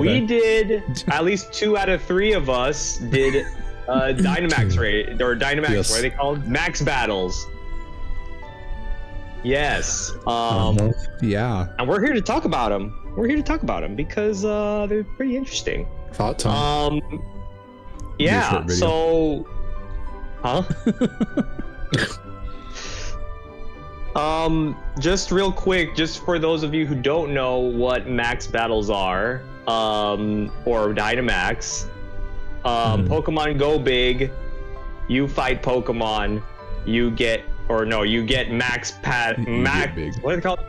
We did, at least 2 out of 3 of us did Dynamax raid, or Dynamax, Yes. what are they called? Max battles. Yes. Yeah. And we're here to talk about them. We're here to talk about them because they're pretty interesting. Thought time. Yeah, so... Huh? Just real quick, just for those of you who don't know what max battles are, or Dynamax, Pokemon go big, you fight Pokemon, you get max big. what are they called?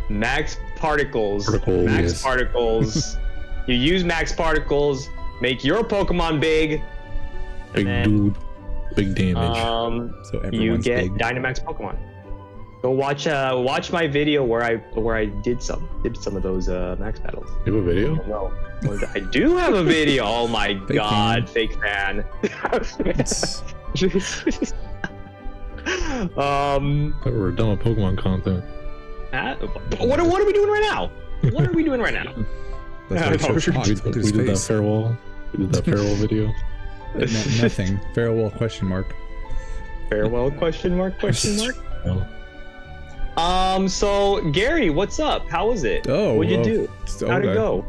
Max particles. Yes. Particles. You use max particles, make your Pokemon big, Big and dude. Big damage. So you everyone's get big. Dynamax Pokemon. Go watch my video where I did some of those max battles. You have a video? No, I do have a video. Oh my Fake god, fake fan. We're done with Pokemon content. What are we doing right now? What are we doing right now? That's why No, he showed We, Fox. Look at his we did that face. farewell. We did that farewell video. It meant nothing. Farewell question mark. Farewell question mark? Oh. So Gary, what's up? How was it? Oh, What'd you do? okay. How'd it go?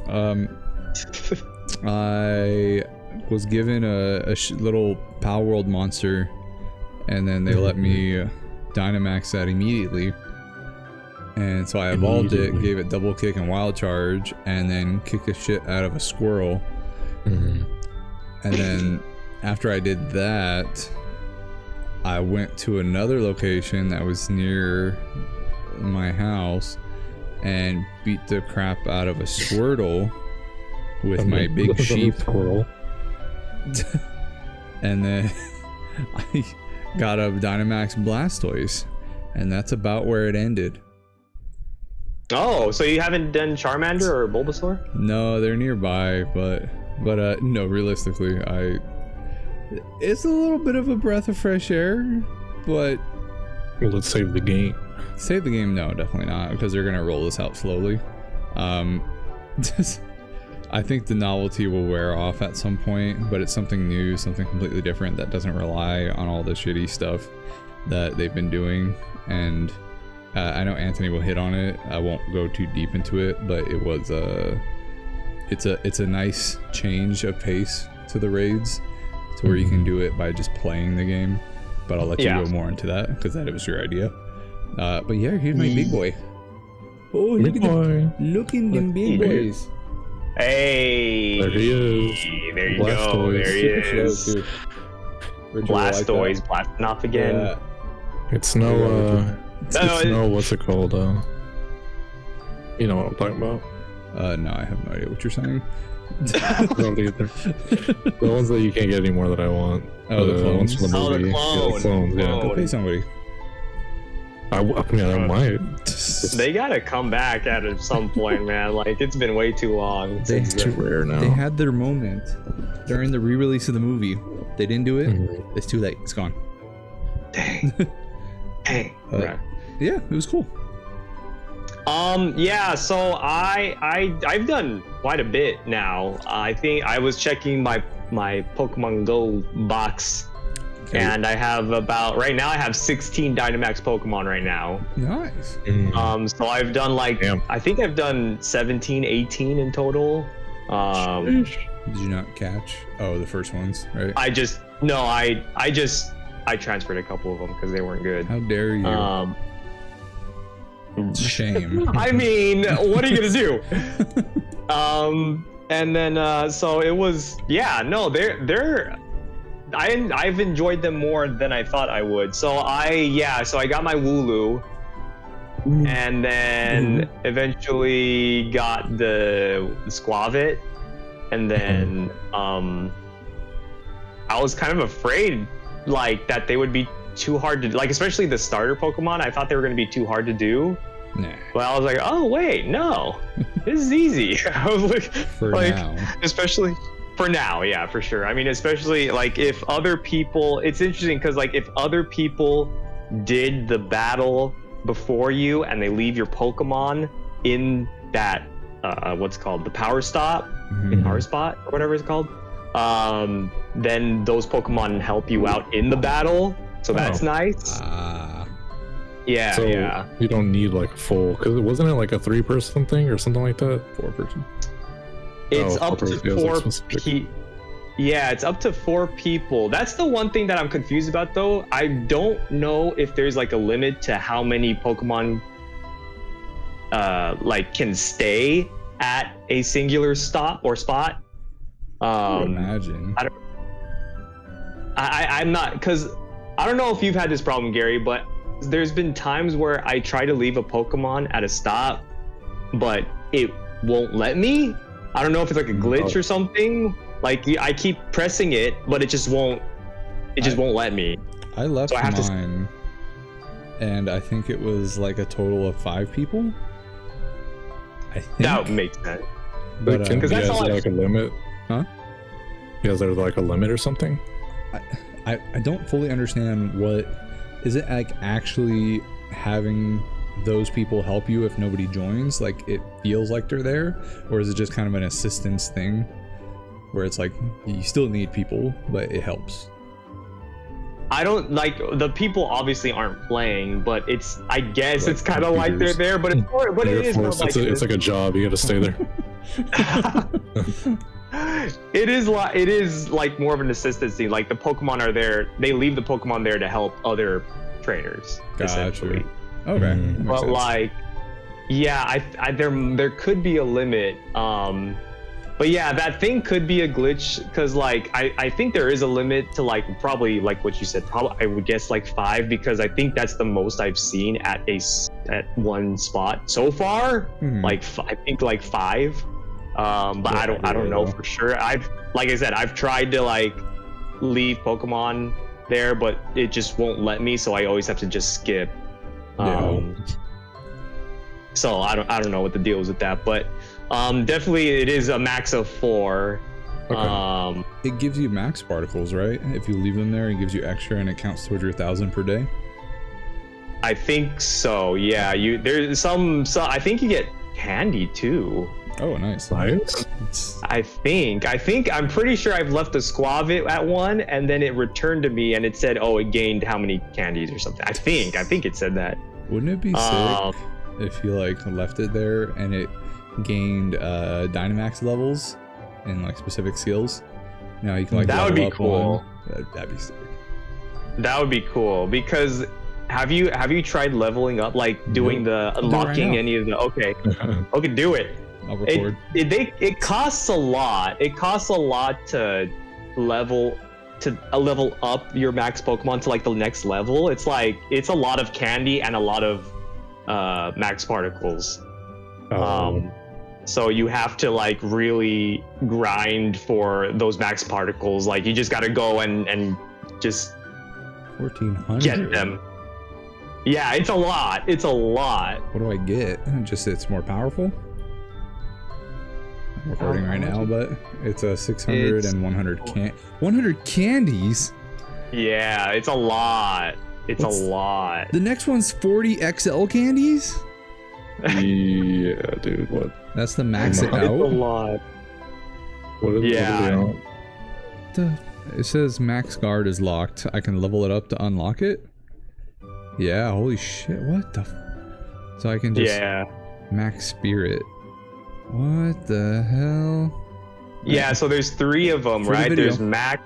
I was given a little Power World monster, and then they let me Dynamax that immediately. And so I evolved it, gave it double kick and wild charge, and then kicked the shit out of a squirrel. And then after I did that, I went to another location that was near my house and beat the crap out of a Squirtle with my big sheep. Squirrel. And then I got a Dynamax Blastoise, and that's about where it ended. Oh, so you haven't done Charmander or Bulbasaur? No, they're nearby, but no, realistically, it's a little bit of a breath of fresh air, but Well, let's save the game. save the game, no, definitely not, because they're gonna roll this out slowly. I think the novelty will wear off at some point, but it's something new, something completely different that doesn't rely on all the shitty stuff that they've been doing. And I know Anthony will hit on it. I won't go too deep into it, but it was it's a nice change of pace to the raids, to where you can do it by just playing the game. But I'll let you go more into that because that was your idea. But yeah, here's my big boy. Oh, look at them! Look at them big boys. Hey, There he is. There you go. There he is. Blastoise blasting off again. Yeah. It's no, what's it called? You know what I'm talking about. No, I have no idea what you're saying. I don't either. The ones that you can't get anymore that I want. Oh, the ones clones. from the Oh, the movie. clone. Yeah, the clones, yeah. Clone. Go pay somebody. I mean, I might. They gotta come back at some point, man. Like, it's been way too long. It's too rare now. They had their moment during the re-release of the movie. They didn't do it. Mhm. It's too late. It's gone. Dang. Yeah, it was cool. Yeah, so I've done quite a bit now. I think I was checking my Pokemon Go box, and I have right now I have 16 Dynamax Pokemon right now. Nice. So I've done I think I've done 17, 18 in total. Did you not catch? Oh, the first ones, right? I transferred a couple of them because they weren't good. How dare you? Shame. I mean, what are you gonna do? And then so it was, I've enjoyed them more than I thought I would. So I got my Wooloo, and then eventually got the Squavit, and then I was kind of afraid that they would be too hard to, especially the starter Pokemon. I thought they were going to be too hard to do. Nah. But I was like, oh wait, no, this is easy. I was like, For now. especially for now, yeah, for sure. I mean, especially if other people, it's interesting because if other people did the battle before you and they leave your Pokemon in that what's it called, the power stop, Mhm. power spot, or whatever it's called, then those Pokemon help you out in the battle. So that's nice. Yeah, So yeah. you don't need like a full, because wasn't it like a 3-person thing or something like that? 4-person. It's Oh, up to yeah, four. it's specific. Yeah, it's up to 4 people. That's the one thing that I'm confused about, though. I don't know if there's like a limit to how many Pokemon like can stay at a singular stop or spot. Imagine. I'm not, because I don't know if you've had this problem, Gary, but there's been times where I try to leave a Pokemon at a stop, but it won't let me. I don't know if it's like a glitch or something. Like I keep pressing it, but it just won't. It just won't let me. I left So I have mine, and I think it was like a total of 5 people. I think That makes sense. but, Because that's all like a limit. Huh? Is there like a limit or something? I don't fully understand what is it like actually having those people help you if nobody joins, like it feels like they're there, or is it just kind of an assistance thing where it's like you still need people but it helps? I don't like the people obviously aren't playing, but it's I guess Like it's kind of like they're there, but it's more, but it is more like it's like a job. You got to stay there. it is like more of an assistance thing. Like the Pokemon are there, they leave the Pokemon there to help other trainers, essentially. Okay. Mm. Makes But sense. like, yeah, there could be a limit. But yeah, that thing could be a glitch because like I think there is a limit to like probably like what you said. Probably I would guess like 5 because I think that's the most I've seen at one spot so far. Mhm. Like I think like 5. But I don't know for sure. Like I said, I've tried to like leave Pokemon there, but it just won't let me. So I always have to just skip. So I don't know what the deal is with that, but definitely it is a max of 4. Okay. It gives you max particles, right? If you leave them there, it gives you extra, and it counts towards your 1,000 per day. I think so. Yeah, there's some. I think you get candy too. Oh, nice. Nice. I'm pretty sure I've left a Squavit at one, and then it returned to me, and it said, "Oh, it gained how many candies or something." I think it said that. Wouldn't it be sick if you like left it there and it gained Dynamax levels and like specific skills? Now you can like that would level be up cool. one. That'd be sick. That would be cool because have you tried leveling up, like doing the I'll do it right unlocking now. any of the? Okay, do it. I'll record. It costs a lot. It costs a lot to level up your max Pokemon to like the next level. It's like it's a lot of candy and a lot of max particles. So you have to like really grind for those max particles. Like you just got to go and just 1,400. get them. Yeah, it's a lot. It's a lot. What do I get? Just it's more powerful. I'm recording right now, but it's a 600 and 100 100 candies. Yeah, it's a lot. It's a lot. The next one's 40 XL candies. Yeah, dude. What? That's the max it It's a It's a out. lot. What is Yeah. It says max guard is locked. I can level it up to unlock it. Yeah, holy shit! What the? So I can just max spirit. What the hell? Yeah, so there's 3 of them, For the right? video. There's max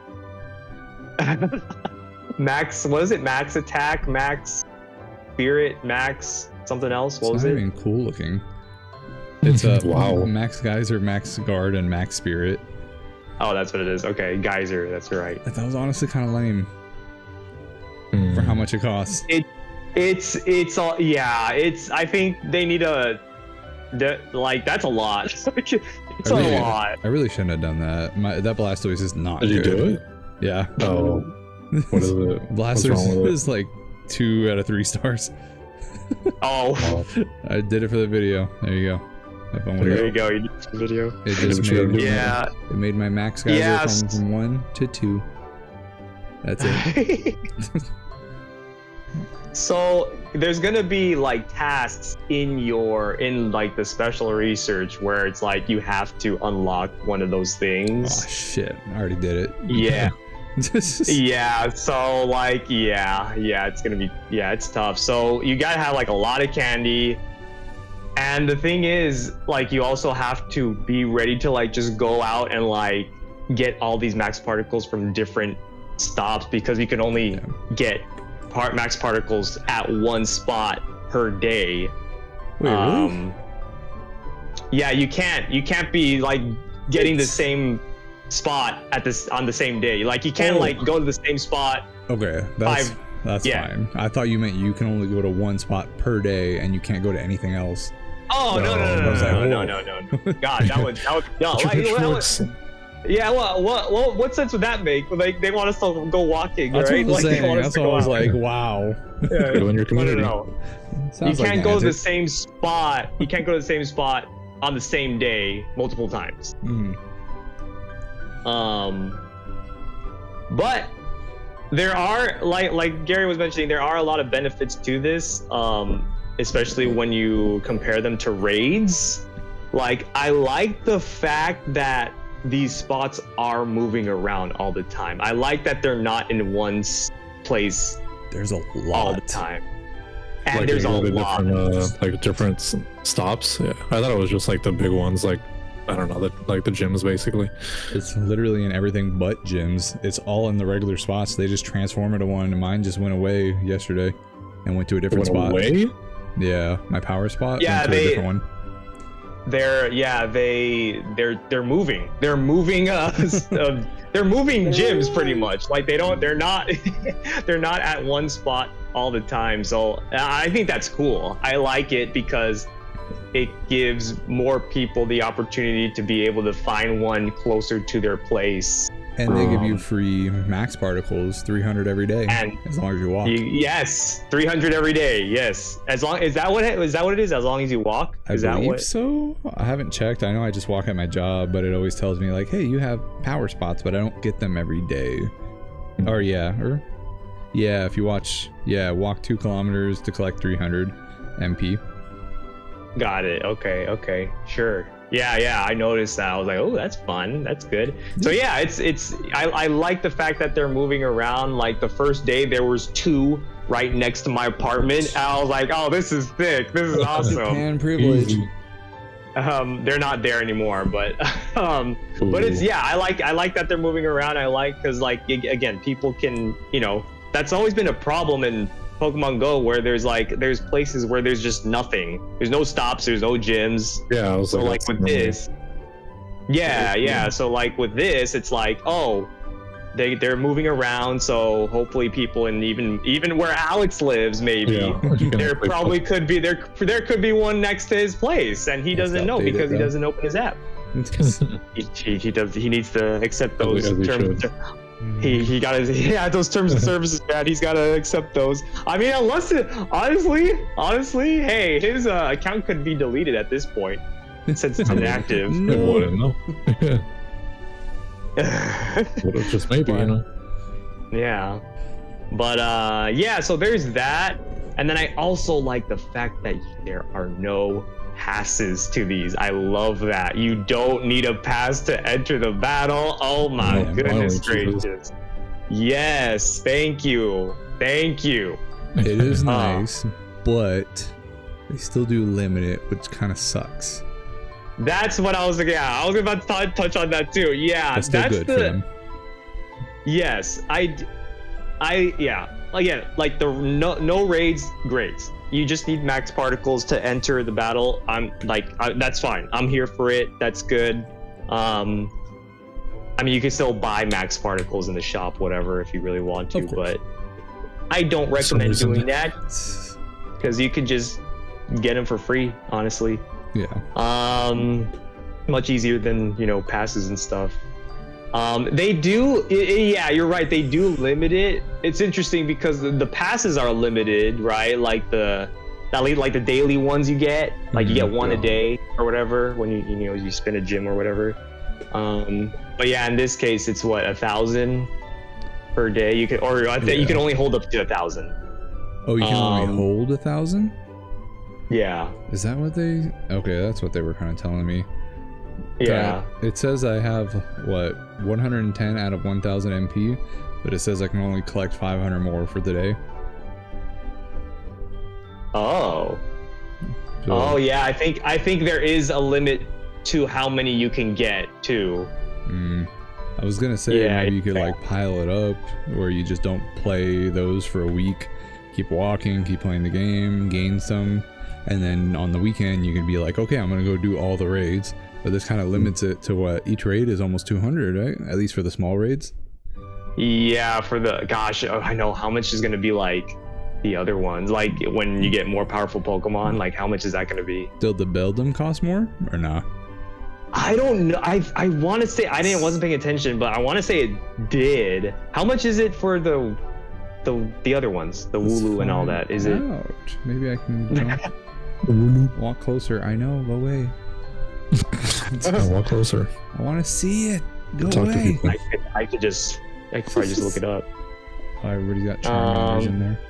what is it? Max attack, max spirit, max something else. What was It's it? not even cool looking. It's a Wow. max geyser, max guard, and max spirit. Oh, that's what it is. Okay, geyser, that's right. That was honestly kind of lame for how much it costs. It's all I think they need like that's a lot. It's a lot. I really shouldn't have done that. That Blastoise is not Did you good. do it? Yeah. Oh. What is it? What's wrong Blastoise with it? is like 2 out of 3 stars. Oh, I did it for the video. There you go. Have fun with there it. you go. You did some video. It just Yeah. made Yeah. it made my max geyser Yes. from 1 to 2. That's it. So there's gonna be like tasks in like the special research where it's like you have to unlock one of those Oh things. shit! I already did it. Yeah. Yeah, so like it's gonna be it's tough. So you gotta have like a lot of candy, and the thing is like you also have to be ready to like just go out and like get all these max particles from different stops, because you can only get max particles at one spot per day. Wait, really? Yeah, you can't be like getting the same spot on the same day. Like you can't like go to the same spot. Okay, that's fine. I thought you meant you can only go to one spot per day and you can't go to anything else. Oh no. God, that was no. Yeah, what sense would that make? Like they want us to go walking, that's right? What I'm saying. Like, that's what I was like, wow. Yeah. Go in your community. No. You can't go to the same spot. You can't go to the same spot on the same day multiple times. But there are like Gary was mentioning, there are a lot of benefits to this, especially when you compare them to raids. Like I like the fact that these spots are moving around all the time. I like that they're not in one place. There's a lot all the time, and like there's a lot like different stops. Yeah, I thought it was just like the big ones, like I don't know, like the gyms basically. It's literally in everything but gyms. It's all in the regular spots. They just transform into one. Mine just went away yesterday and went to a different spot. Away? Yeah, my power spot. Yeah, went to a different one. They're moving. They're moving they're moving gyms pretty much. Like they're not they're not at one spot all the time. So I think that's cool. I like it because it gives more people the opportunity to be able to find one closer to their place. And they give you free max particles, 300 every day, and as long as you walk. Yes, 300 every day. Yes, as long is that what it is? As long as you walk. I believe so. I haven't checked. I know I just walk at my job, but it always tells me like, hey, you have power spots, but I don't get them every day. Or if you walk 2 kilometers to collect 300 MP. Got it. Okay, sure. Yeah, I noticed that. I was like, oh, that's fun. That's good. So yeah, I like the fact that they're moving around. Like the first day there was 2 right next to my apartment. And I was like, oh, this is sick. This is awesome. Japan privilege. They're not there anymore, but it's I like that they're moving around. I like, because like again, people can, that's always been a problem in Pokemon Go, where there's places where there's just nothing. There's no stops, there's no gyms. Yeah, I was so like with this. Yeah. So like with this, it's like, oh, they're moving around, so hopefully people, and even where Alex lives, maybe there probably could be there could be one next to his place, and he doesn't know because he doesn't open his app. he needs to accept those terms. He got those terms and services, man. He's got to accept those. I mean, unless honestly, hey, his account could be deleted at this point since it's inactive. No. Just maybe, Yeah, but so there's that, and then I also like the fact that there are no passes to these. I love that. You don't need a pass to enter the battle. Oh my goodness gracious. Yes, thank you. It is nice, but they still do limit it, which kind of sucks. That's what I was like. Yeah, I was about to touch on that too. Yeah, that's good for them. Yes, again, like the no raids, great. You just need max particles to enter the battle. That's fine. I'm here for it. That's good. I mean, you can still buy max particles in the shop, whatever, if you really want to, but I don't recommend doing that because you can just get them for free, honestly. Yeah. Much easier than, passes and stuff. They do, you're right. They do limit it. It's interesting because the passes are limited, right? Like the daily ones you get, like you get one a day or whatever when you spin a gym or whatever. But yeah, in this case, it's 1,000 per day. You can, or I think you can only hold up to 1,000. Oh, you can only hold 1,000? Yeah. Is that what they... Okay, that's what they were kind of telling me. Yeah. It says I have, what, 110 out of 1,000 MP, but it says I can only collect 500 more for the day. Oh. So, Oh yeah, I think there is a limit to how many you can get too. I was gonna say Yeah, maybe you could like pile it up, where you just don't play those for a week, keep walking, keep playing the game, gain some, and then on the weekend you can be like, okay, I'm gonna go do all the raids. But this kind of limits it to what each raid is almost 200, right? At least for the small raids. Yeah, for the gosh, I know how much is gonna be like the other ones. Like when you get more powerful Pokemon, like how much is that gonna be? Did the Beldum cost more or not? I don't know. I want to say wasn't paying attention, but I want to say it did. How much is it for the other ones, the Wooloo and all that? Is it? Maybe I can jump. Walk closer. I know. Go away. Walk closer. I want to see it. Go Talk to away. people. I could probably just look it up. I already got Charmanders in there.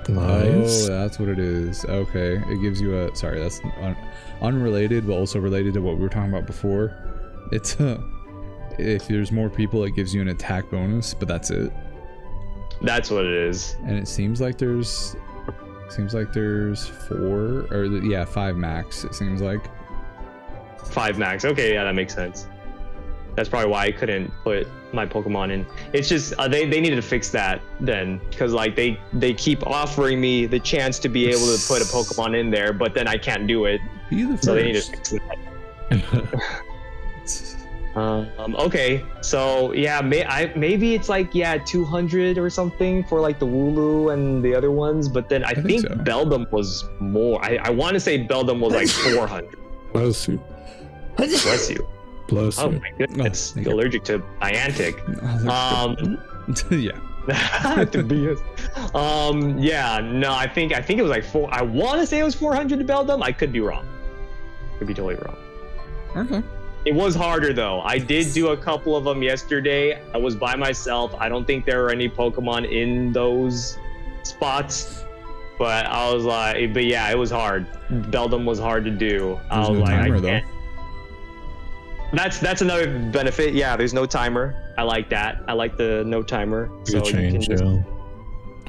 Nice. Oh, that's what it is. Okay, it gives you a. Sorry, that's unrelated, but also related to what we were talking about before. It's if there's more people, it gives you an attack bonus, but that's it. That's what it is. And it seems like there's 4 or yeah, 5 max. It seems like 5 max. Okay, yeah, that makes sense. That's probably why I couldn't put my Pokemon in. It's just they needed to fix that then, because like they keep offering me the chance to be able to put a Pokemon in there, but then I can't do it. be the first. So they need to fix that. Okay, so yeah, maybe it's like 200 or something for like the Wooloo and the other ones, but then I think so. Beldum was more. I want to say Beldum was like 400. Bless you. Bless you. Bless Oh you. my goodness, thank you. allergic to Niantic. Yeah. To be yeah, no, I think it was like 4. I want to say it was 400 to Beldum. I could be wrong. Could be totally wrong. Okay. It was harder though. I did do a couple of them yesterday. I was by myself. I don't think there were any Pokemon in those spots, but I was like, but yeah, it was hard. Beldum was hard to do. I was no like, timer, I can't. That's another benefit. Yeah, there's no timer. I like that. I like the no timer. So Good change, you can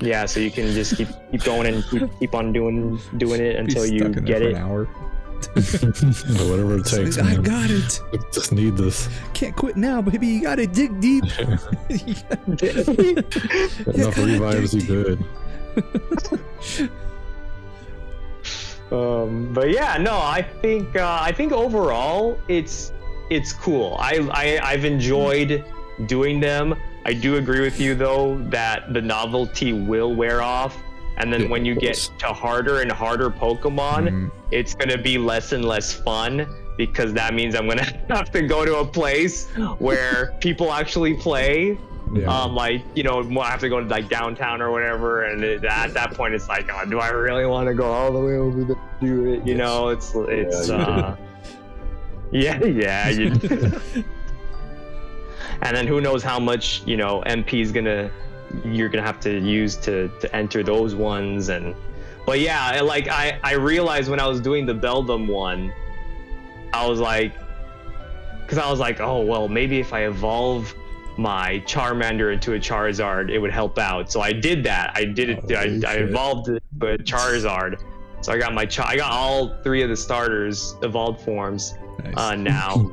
just, so you can just keep going and keep on doing it until Be you stuck in get there it. for an hour. Whatever it takes. I Man. got it. Just need this. Can't quit now, baby. You gotta dig deep. Enough revives you good. But yeah, no, I think overall it's cool. I've enjoyed doing them. I do agree with you though that the novelty will wear off, and then when you get to harder and harder Pokemon, it's gonna be less and less fun, because that means I'm gonna have to go to a place where people actually play. Yeah. Like, you know, I have to go to like downtown or whatever, and at that point it's like, oh, do I really want to go all the way over there to do it? You know, it's yeah, you and then who knows how much, you know, MP is you're gonna have to use to enter those ones. And but yeah, like I realized when I was doing the Beldum one, I was like, oh well, maybe if I evolve my Charmander into a Charizard, it would help out. So I did that. I evolved it to a Charizard. So I got I got all 3 of the starters evolved forms now.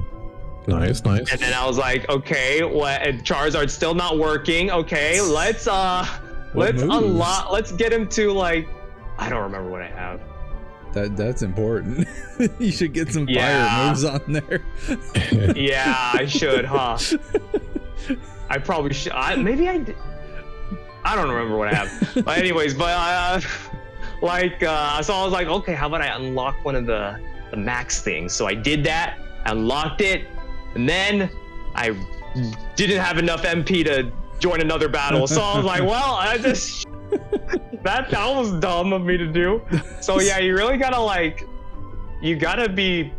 Nice. And then I was like, okay, what? Charizard's still not working. Okay, let's unlock. Let's get him to like, I don't remember what I have. That's important. You should get some Yeah. fire moves on there. Yeah, I should, huh? I probably should. Maybe I did. I don't remember what I have. But anyways, so I was like, okay, how about I unlock one of the max things? So I did that, unlocked it, and then I didn't have enough MP to join another battle. So I was like, well, that was dumb of me to do. So yeah, you really gotta be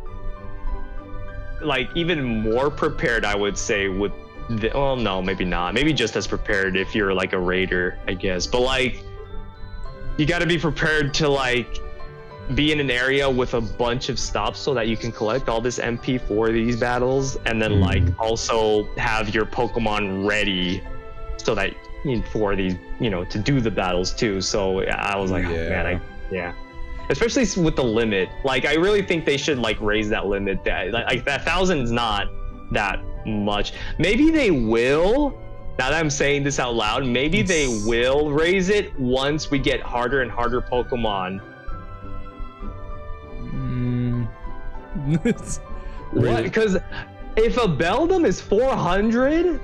like even more prepared, I would say, with no, maybe not. Maybe just as prepared if you're like a raider, I guess. But like you got to be prepared to like be in an area with a bunch of stops so that you can collect all this MP for these battles, and then like also have your Pokemon ready so that for these, to do the battles too. So I was like, oh, man, especially with the limit. Like I really think they should like raise that limit. That 1,000 is not that much. Maybe they will. Now that I'm saying this out loud, maybe they will raise it once we get harder and harder Pokemon. What? Because if a Beldum is 400,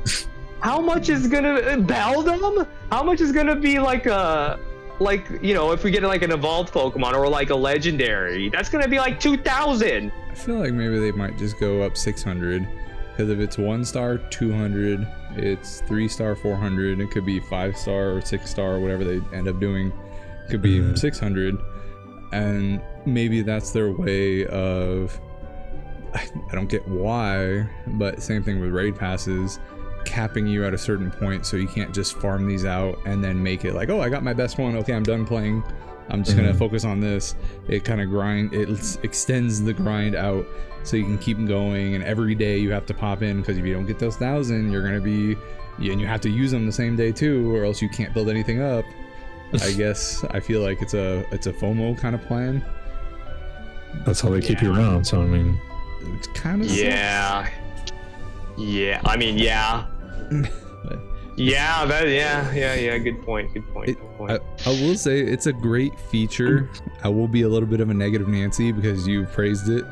how much is gonna Beldum? How much is gonna be like if we get like an evolved Pokemon or like a legendary? That's gonna be like 2,000. I feel like maybe they might just go up 600, because if it's 1-star 200, it's 3-star 400. It could be 5-star or 6-star, whatever they end up doing. It could be 600, and maybe that's their way of. I don't get why, but same thing with raid passes, capping you at a certain point so you can't just farm these out and then make it like, oh, I got my best one, okay, I'm done playing, I'm just gonna focus on this. It kind of extends the grind out so you can keep going, and every day you have to pop in, because if you don't get those 1,000, you're gonna be, and you have to use them the same day too, or else you can't build anything up. I guess I feel like it's a FOMO kind of plan. That's how they keep you around, so I mean, it's kind of I mean, good point. I will say it's a great feature. I will be a little bit of a negative Nancy because you praised it,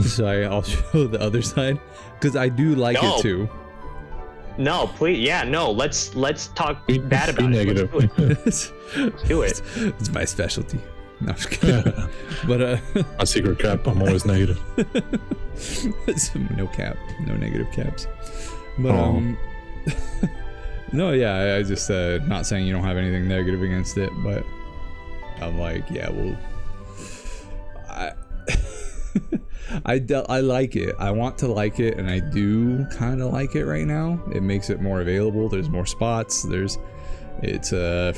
so I'll show the other side, because I do like it too. No, please, let's talk bad about it. Negative. Let's do it. It's my specialty. No, I'm just kidding. But a secret cap, I'm always negative. No cap, no negative caps. But no, yeah, I just not saying you don't have anything negative against it, but I'm like, yeah, well, I like it. I want to like it, and I do kind of like it right now. It makes it more available. There's more spots. It's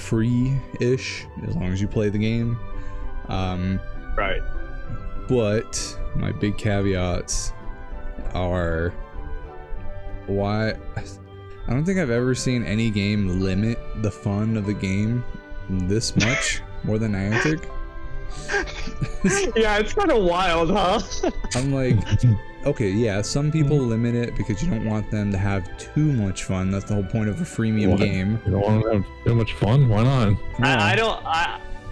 free-ish as long as you play the game. Right. But my big caveats are why I don't think I've ever seen any game limit the fun of the game this much more than Niantic. Yeah, it's kind of wild, huh? I'm like, okay, yeah, some people limit it because you don't want them to have too much fun. That's the whole point of a freemium game. You don't want to have too much fun? Why not? No.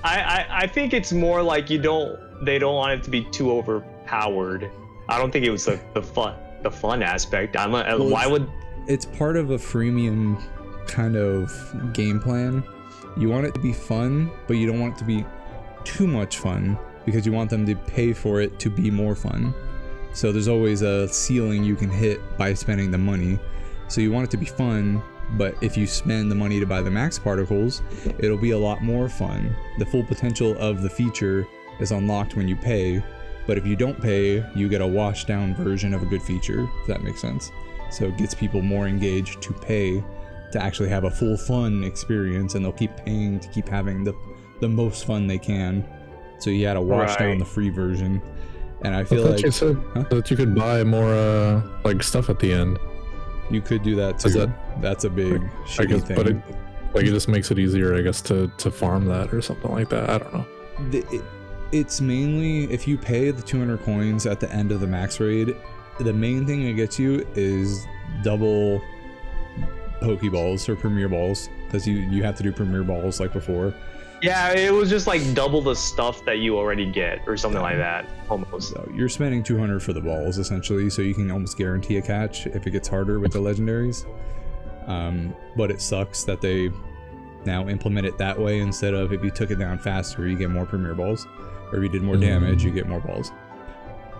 I think it's more like they don't want it to be too overpowered. I don't think it was the fun aspect. Why would it's part of a freemium kind of game plan. You want it to be fun, but you don't want it to be too much fun because you want them to pay for it to be more fun. So there's always a ceiling you can hit by spending the money. So you want it to be fun, but if you spend the money to buy the max particles, it'll be a lot more fun. The full potential of the feature is unlocked when you pay, but if you don't pay, you get a washed down version of a good feature, if that makes sense. So it gets people more engaged to pay to actually have a full fun experience, and they'll keep paying to keep having the most fun they can. So you had to wash down the free version. And I feel like you said that you could buy more like stuff at the end. You could do that too. That's a big shitty thing. But it just makes it easier, I guess, to farm that or something like that. I don't know. It's mainly if you pay the 200 coins at the end of the max raid, the main thing it gets you is double Pokeballs or Premier Balls, because you have to do Premier Balls like before. Yeah, it was just like double the stuff that you already get or something like that, almost. So you're spending 200 for the balls essentially, so you can almost guarantee a catch if it gets harder with the legendaries. But it sucks that they now implement it that way instead of if you took it down faster, you get more Premier Balls, or if you did more damage, you get more balls.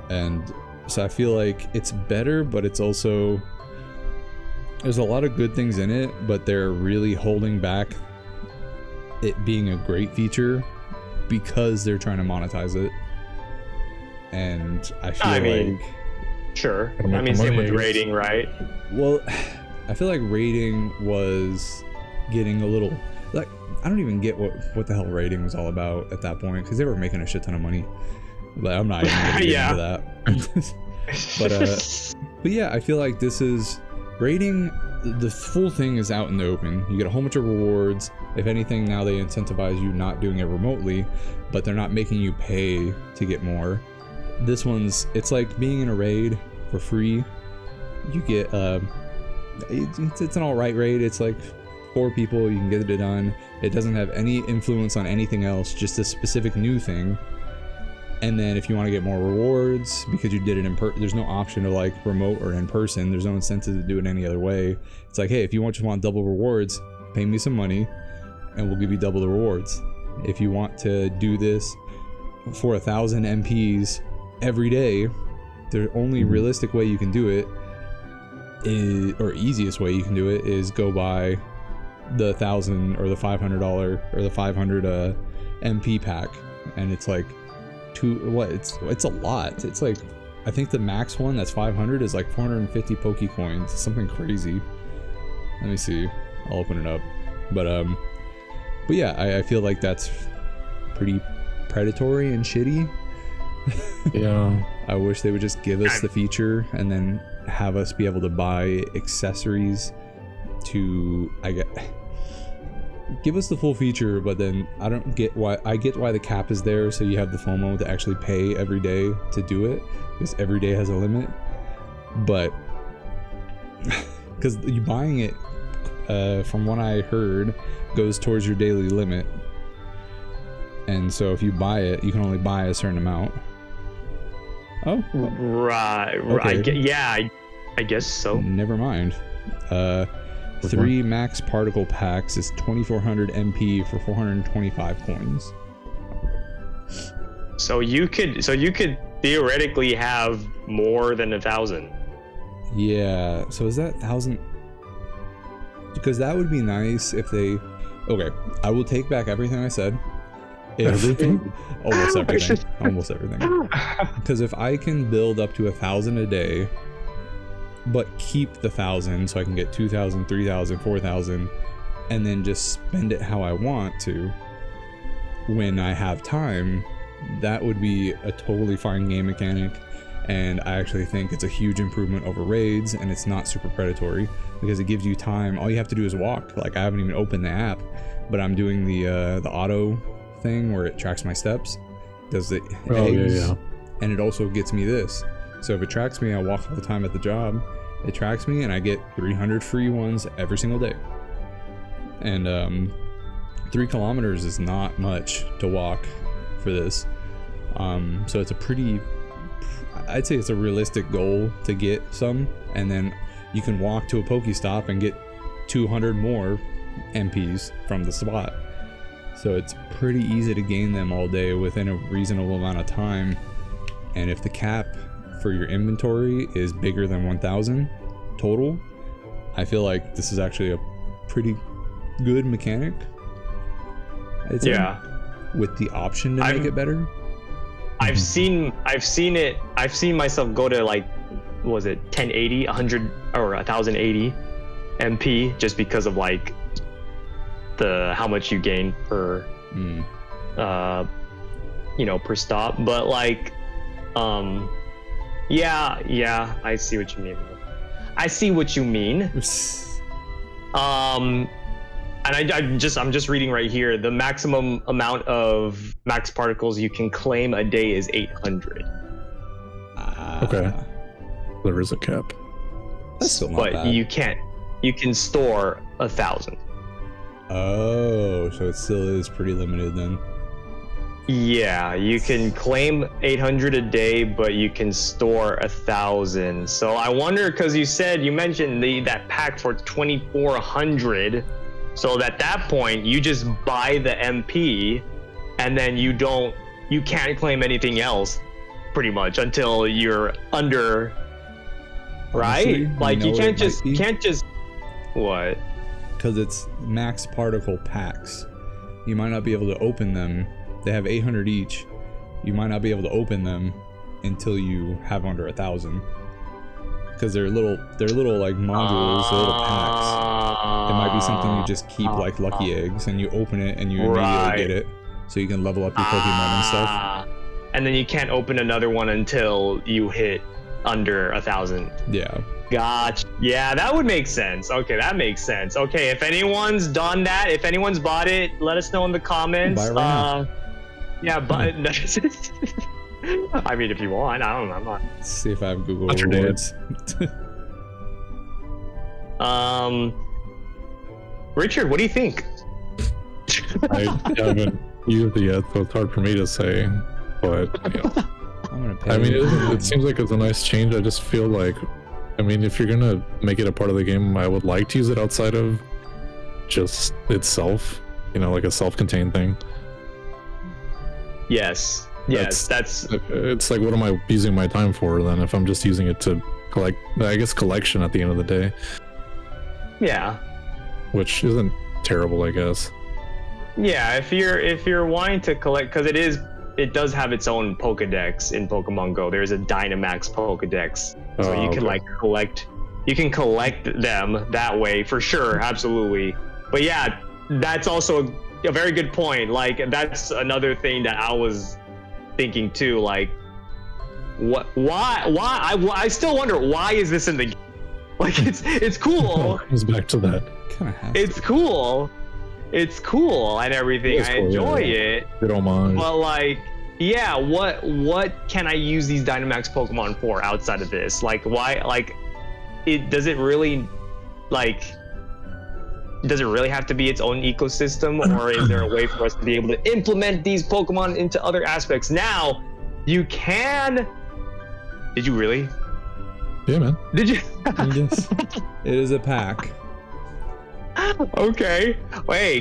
And so I feel like it's better, but it's also, there's a lot of good things in it, but they're really holding back it being a great feature because they're trying to monetize it. And I feel sure. I mean, same with rating, right? Well, I feel like rating was getting a little, like, I don't even get what the hell raiding was all about at that point, because they were making a shit ton of money. But I'm not even gonna get into that. But yeah, I feel like this is raiding. The full thing is out in the open. You get a whole bunch of rewards. If anything, now they incentivize you not doing it remotely, but they're not making you pay to get more. This one's, it's like being in a raid for free. You get it's an alright raid. It's like 4 people, you can get it done. It doesn't have any influence on anything else, just a specific new thing. And then if you want to get more rewards because you did it in there's no option to like remote or in person. There's no incentive to do it any other way. It's like, hey, if you just want double rewards, pay me some money and we'll give you double the rewards. If you want to do this for 1,000 MPs every day, the only realistic way you can do it is, or easiest way you can do it, is go buy the 1,000 or the $500 or the 500 MP pack, and it's like it's a lot. It's like, I think the max one that's 500 is like 450 Pokecoins, something crazy. Let me see, I'll open it up. But yeah, I feel like that's pretty predatory and shitty. Yeah. I wish they would just give us the feature and then have us be able to buy accessories to, give us the full feature, but then I don't get why. I get why the cap is there, so you have the FOMO to actually pay every day to do it, because every day has a limit. But because you buying it, from what I heard, goes towards your daily limit, and so if you buy it, you can only buy a certain amount. Oh, right. Okay. Yeah, I guess so. Never mind. 3 max particle packs is 2,400 MP for 425 coins. So you could theoretically have more than 1,000. Yeah. So is that 1,000? Because that would be nice if they. Okay, I will take back everything I said. Everything? Almost everything. Almost everything. Because if I can build up to 1,000 a day, but keep the 1,000 so I can get 2,000, 3,000, 4,000, and then just spend it how I want to when I have time, that would be a totally fine game mechanic. And I actually think it's a huge improvement over raids, and it's not super predatory because it gives you time. All you have to do is walk. Like, I haven't even opened the app, but I'm doing the auto thing where it tracks my steps, does the eggs, yeah. And it also gets me this. So if it tracks me, I walk all the time at the job, it tracks me and I get 300 free ones every single day. And 3 kilometers is not much to walk for this. So it's a pretty, I'd say it's a realistic goal to get some, and then you can walk to a Pokestop and get 200 more MPs from the spot. So it's pretty easy to gain them all day within a reasonable amount of time. And if the cap for your inventory is bigger than 1,000 total, I feel like this is actually a pretty good mechanic. Yeah. With the option to make it better. I've seen myself go to like, what was it, 1080, 100 or 1080 MP, just because of like how much you gain per per stop. But like yeah, I see what you mean. And I'm just reading right here, the maximum amount of max particles you can claim a day is 800. Okay. There is a cap. That's still not but bad. you can store 1,000. Oh, so it still is pretty limited then. Yeah, you can claim 800 a day, but you can store 1,000. So I wonder, because you mentioned that pack for 2,400. So at that point, you just buy the MP, and then you can't claim anything else, pretty much, until you're under. Right? Honestly, like you can't just what? Because it's max particle packs. You might not be able to open them. They have 800 each. You might not be able to open them until you have under 1,000. because they're little like modules, they're little packs. It might be something you just keep like lucky eggs, and you open it and you immediately get it, so you can level up your Pokemon and stuff. And then you can't open another one until you hit under 1,000. Yeah. Gotcha. Yeah, that would make sense. Okay, that makes sense. Okay, if anyone's done that, if anyone's bought it, let us know in the comments. Buy it right now. Yeah, but I mean, if you want, I don't know. I'm not. Let's see if I have Google What's your rewards. Richard, what do you think? I haven't used it yet, so it's hard for me to say. But you know, I'm gonna pay. I mean, it seems like it's a nice change. I just feel like, I mean, if you're gonna make it a part of the game, I would like to use it outside of just itself. You know, like a self-contained thing. Yes. That's. It's like, what am I using my time for then? If I'm just using it to collect, I guess collection at the end of the day. Yeah. Which isn't terrible, I guess. Yeah, if you're wanting to collect, because it does have its own Pokedex in Pokemon Go. There's a Dynamax Pokedex, so you can like collect. You can collect them that way for sure, absolutely. But yeah, that's also a very good point. Like that's another thing that I was thinking too. Like, why? I still wonder why is this in the game? Like it's cool. Comes back to that. It's cool. It's cool and everything. I enjoy it. Good homage. But like, yeah, what can I use these Dynamax Pokemon for outside of this? Like, why? Like, does it really have to be its own ecosystem, or is there a way for us to be able to implement these Pokemon into other aspects? Now, you can. Did you really? Yeah, man. Did you? Yes. It is a pack. Okay.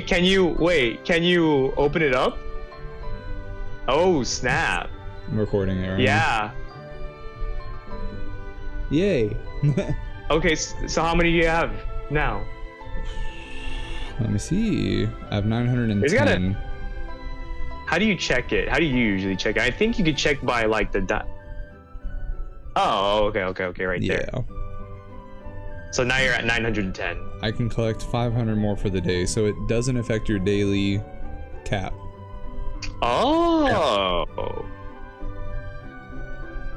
Can you open it up? Oh, snap. I'm recording it right Yeah. now. Yay. Okay, so how many do you have now? Let me see. I have 910. How do you check it? How do you usually check it? I think you could check by like the Oh, okay, right there. Yeah. So now you're at 910. I can collect 500 more for the day, so it doesn't affect your daily cap. Oh.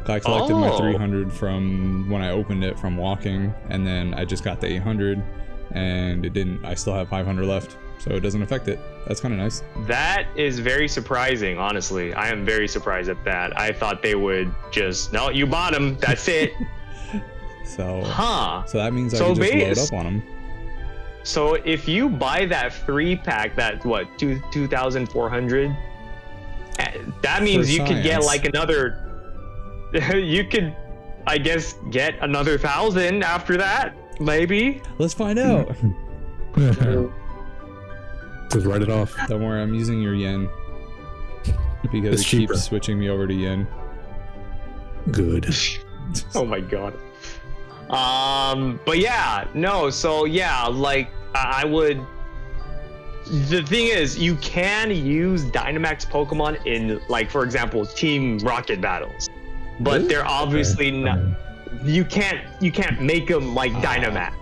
I collected my 300 from when I opened it from walking, and then I just got the 800, and it didn't. I still have 500 left, so it doesn't affect it. That's kind of nice. That is very surprising, honestly. I am very surprised at that. I thought they would just, no, you bought them. That's it. So, so that means I can just load up on them. So if you buy that 3-pack, that what, 2,400? That means you could get like another. You could, I guess, get another 1,000 after that, maybe. Let's find out. Just write it off. Don't worry, I'm using your yen because It's it cheaper. keeps switching me over to yen. Good. Oh my god. But yeah, no, so yeah, like I would. The thing is, you can use Dynamax Pokemon in, like, for example, Team Rocket battles, but they're obviously not. You can't make them like Dynamax.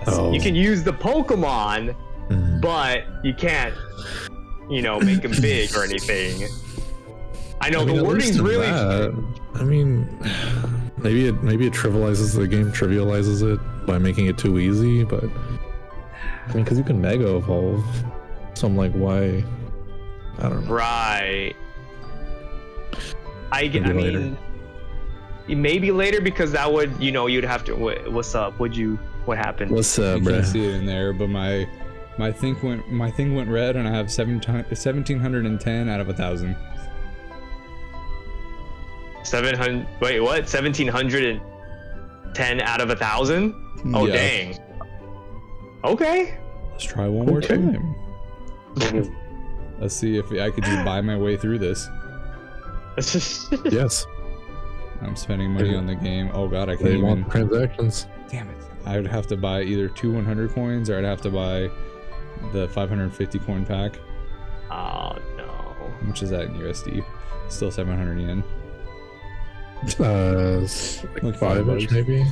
Oh. You can use the Pokemon, but you can't, make them big or anything. I know the wording's really. I mean, maybe it trivializes the game, trivializes it by making it too easy, but I mean, because you can Mega Evolve, so I'm like, why? I don't know. Right. I mean, maybe later, because that would, you'd have to. What's up? What happened? What's up, You bro? can't see it in there, but my thing went red, and I have 1,710 out of 1,000. 700. Wait, what? 1,710 out of 1,000? Oh, Yeah. dang. Okay. Let's try one more time. Let's see if I could just buy my way through this. Yes. I'm spending money on the game. Oh god, I can't They even. want transactions. Damn it. I would have to buy either 2 100 coins, or I'd have to buy the 550 coin pack. Oh, no. How much is that in USD? Still 700 yen. Like Like $5-ish $5. maybe.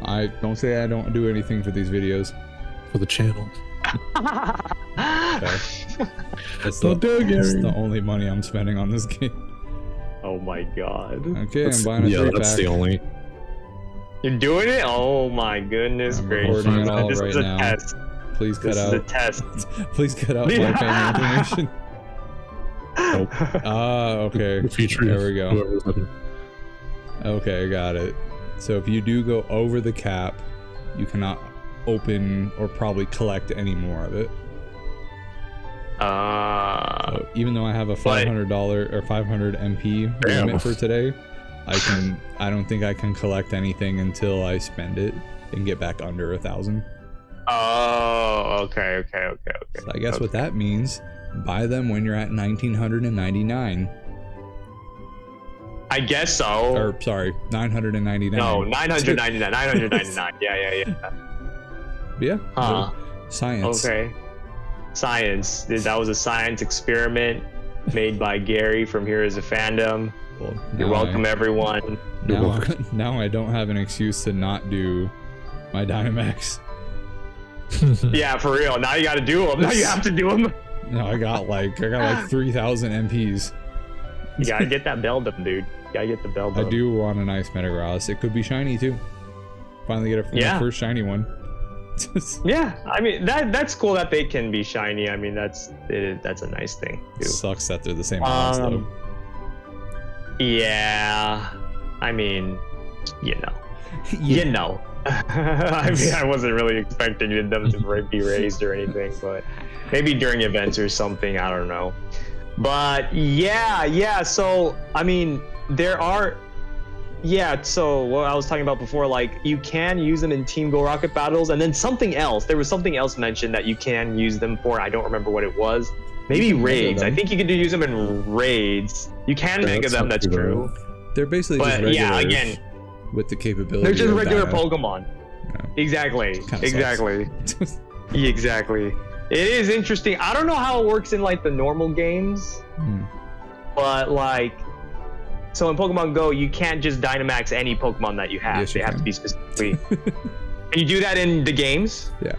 I don't say I don't do anything for these videos. For the channel. Okay. That's Don't do it, that's Gary. the only money I'm spending on this game. Oh my god. Okay, I'm buying a Yeah, 3-pack. that's the only. You're doing it? Oh my goodness I'm gracious. recording it all This right is a now. test. Please cut This is a out. test. Please cut out my payment information. Nope. Ah, okay. The future. There we go. Whoever's looking. Okay, got it. So if you do go over the cap, you cannot open or probably collect any more of it. So even though I have a $500 or 500 MP Damn. limit for today, I don't think I can collect anything until I spend it and get back under 1,000. Oh, okay. So I guess what that means, buy them when you're at 1,999. I guess so. Or sorry, 999. No, 999. 999. Yeah. Yeah. Huh. Science. Okay. Science. That was a science experiment made by Gary from Here Is a Fandom. Well, You're now welcome, everyone. Now I don't have an excuse to not do my Dynamax. Yeah, for real. Now you got to do them. Now you have to do them. No, I got like 3,000 MPs. You gotta get that Beldum, dude. You gotta get the Beldum. I do want a nice Metagross. It could be shiny too. Finally get my first shiny one. Yeah, I mean that's cool that they can be shiny. I mean that's a nice thing too. Sucks that they're the same class though. Yeah, I mean, you know. I mean, I wasn't really expecting them to be raised or anything, but maybe during events or something. I don't know. But yeah. So I mean, there are. Yeah, so what I was talking about before, like you can use them in Team Go Rocket battles, and then something else. There was something else mentioned that you can use them for. I don't remember what it was. Maybe raids. I think you could use them in raids. You can mega them. That's true. They're basically just But regular. yeah, again, with the capability. they're just of regular Dyna. Pokemon. Yeah. Exactly. Kinda Exactly. sucks. Exactly. It is interesting. I don't know how it works in like the normal games, but like. So in Pokemon Go, you can't just Dynamax any Pokemon that you have. Yes, They you have can. to be specifically. Can you do that in the games? Yeah.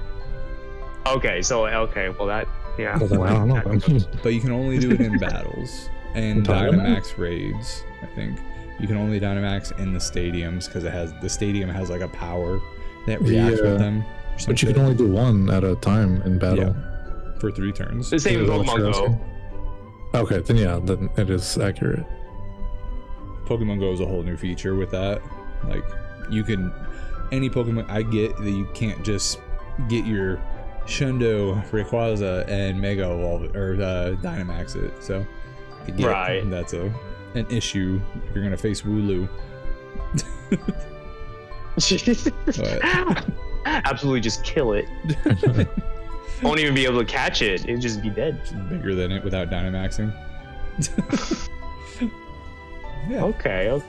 Okay, well that, yeah. Well, then I don't know. But you can only do it in battles and Dynamax raids. I think you can only Dynamax in the stadiums because the stadium has like a power that reacts with them. But you can only do one at a time in battle. Yeah, for 3 turns. The same in Pokemon Go. Okay, then it is accurate. Pokemon Go is a whole new feature with that. Like, you can any Pokemon. I get that you can't just get your Shundo, Rayquaza, and Mega Evolve it or Dynamax it. So, I get that's an issue if you're gonna face Wooloo. Absolutely, just kill it. Won't even be able to catch it. It'd just be dead. It's bigger than it without Dynamaxing. Yeah. Okay,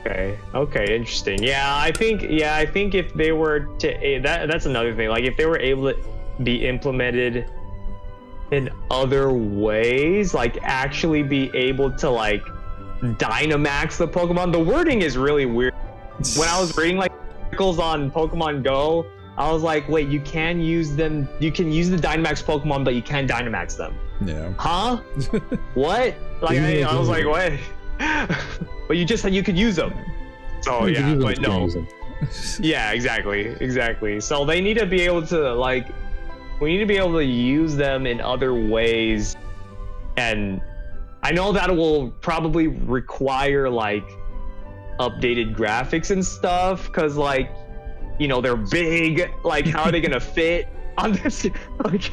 interesting. Yeah, I think if they were to that's another thing. Like if they were able to be implemented in other ways, like actually be able to like Dynamax the Pokemon. The wording is really weird. When I was reading like articles on Pokemon Go, I was like, wait, you can use them. You can use the Dynamax Pokemon, but you can't Dynamax them. Yeah. Huh? What? Like I was like, what? But you could use them. So yeah, but no. Yeah, exactly. So they need to be able to like, we need to be able to use them in other ways, and I know that will probably require like updated graphics and stuff, because like, you know, they're big. Like, how are they gonna fit on this? Like,